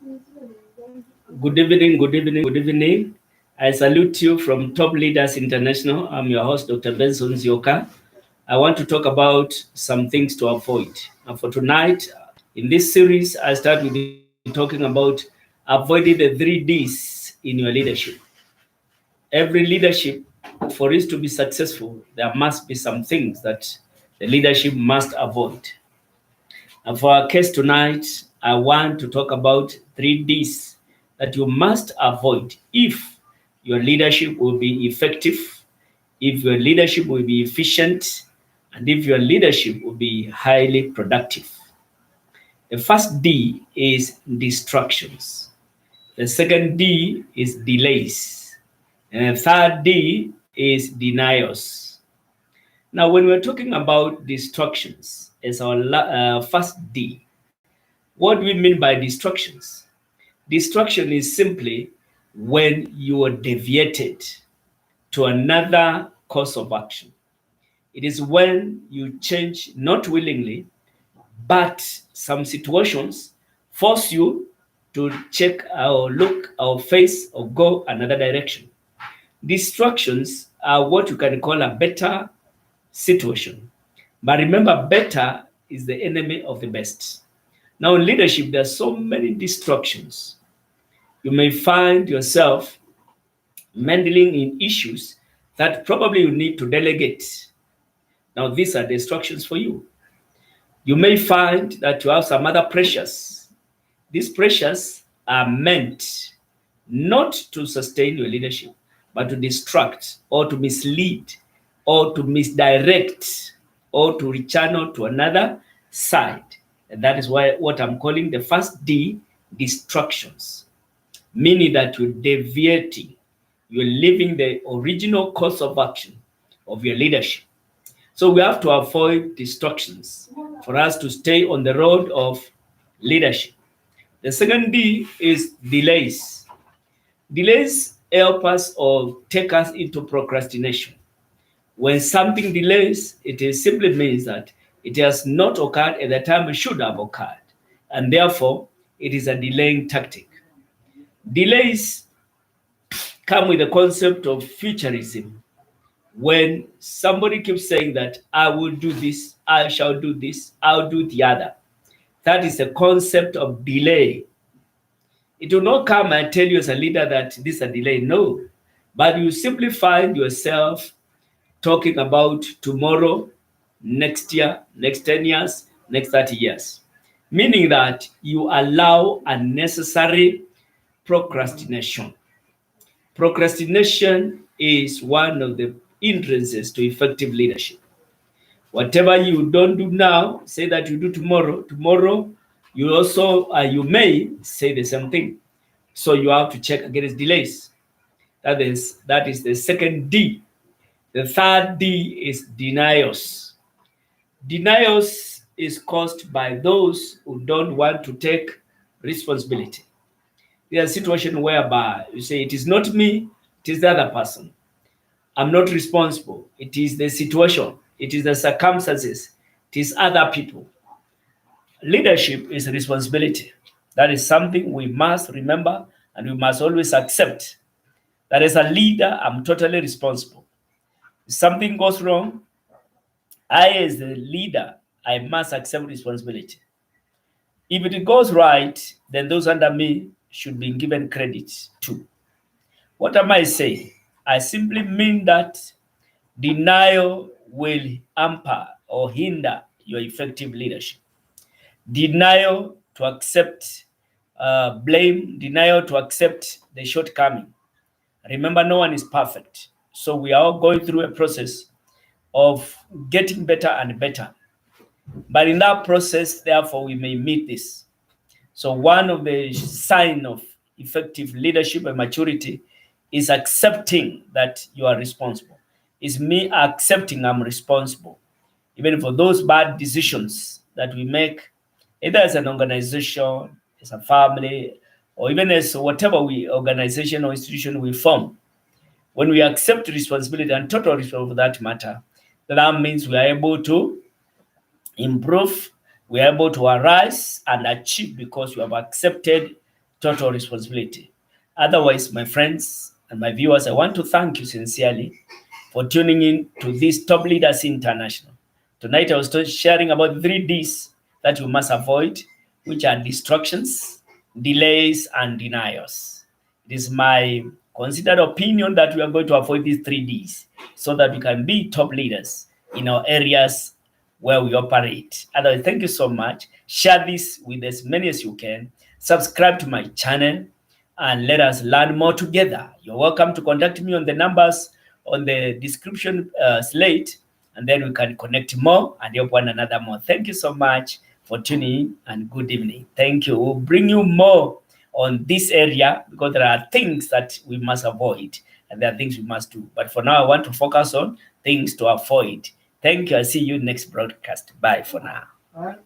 Good evening, good evening, good evening. I salute you from Top Leaders International. I'm your host, Dr. Benson Zioka. I want to talk about some things to avoid. And for tonight, in this series, I start with talking about avoiding the 3Ds in your leadership. Every leadership, for it to be successful, there must be some things that the leadership must avoid. And for our case tonight, I want to talk about 3Ds that you must avoid if your leadership will be effective, if your leadership will be efficient, and if your leadership will be highly productive. The first D is distractions. The second D is delays. And the third D is denials. Now, when we're talking about distractions as our first D, what do we mean by distractions? Distraction is simply when you are deviated to another course of action. It is when you change not willingly, but some situations force you to check or look or face or go another direction. Distractions are what you can call a better situation. But remember, better is the enemy of the best. Now, in leadership, there are so many distractions. You may find yourself meddling in issues that probably you need to delegate. Now, these are the instructions for you. You may find that you have some other pressures. These pressures are meant not to sustain your leadership, but to distract or to mislead or to misdirect or to rechannel to another side. And that is why what I'm calling the first D, distractions, meaning that you're deviating, you're leaving the original course of action of your leadership. So we have to avoid distractions for us to stay on the road of leadership. The second D is delays. Delays help us or take us into procrastination. When something delays, it simply means that it has not occurred at the time it should have occurred, and therefore it is a delaying tactic. Delays come with the concept of futurism. When somebody keeps saying that I will do this, I shall do this, I'll do the other, that is the concept of delay. It will not come and tell you as a leader that this is a delay. No. But you simply find yourself talking about tomorrow, next year, next 10 years, next 30 years. Meaning that you allow unnecessary procrastination. Procrastination is one of the hindrances to effective leadership. Whatever you don't do now, say that you do tomorrow. Tomorrow, you also you may say the same thing. So you have to check against delays. That is the second D. The third D is denials. Denials is caused by those who don't want to take responsibility. There's a situation whereby you say, it is not me, it is the other person. I'm not responsible. It is the situation, it is the circumstances, it is other people. Leadership is a responsibility. That is something we must remember and we must always accept. That as a leader, I'm totally responsible. If something goes wrong, I, as the leader, I must accept responsibility. If it goes right, then those under me should be given credit too. What am I saying? I simply mean that denial will hamper or hinder your effective leadership. Denial to accept blame, denial to accept the shortcoming. Remember, no one is perfect. So we are all going through a process of getting better and better. But in that process, therefore, we may meet this. So one of the signs of effective leadership and maturity is accepting that you are responsible. It's me accepting I'm responsible, even for those bad decisions that we make, either as an organization, as a family, or even as whatever organization or institution we form. When we accept responsibility and total responsibility for that matter, that means we are able to improve, we are able to arise and achieve because we have accepted total responsibility. Otherwise, my friends and my viewers, I want to thank you sincerely for tuning in to this Top Leaders International. Tonight, I was sharing about 3 Ds that you must avoid, which are distractions, delays, and denials. It is my considered opinion that we are going to avoid these 3 Ds so that we can be top leaders in our areas where we operate. Otherwise, thank you so much. Share this with as many as you can. Subscribe to my channel and let us learn more together. You're welcome to contact me on the numbers on the description slate, and then we can connect more and help one another more. Thank you so much for tuning in, and good evening. Thank you. We'll bring you more on this area because there are things that we must avoid and there are things we must do. But for now, I want to focus on things to avoid. Thank you. I'll see you next broadcast. Bye for now. All right.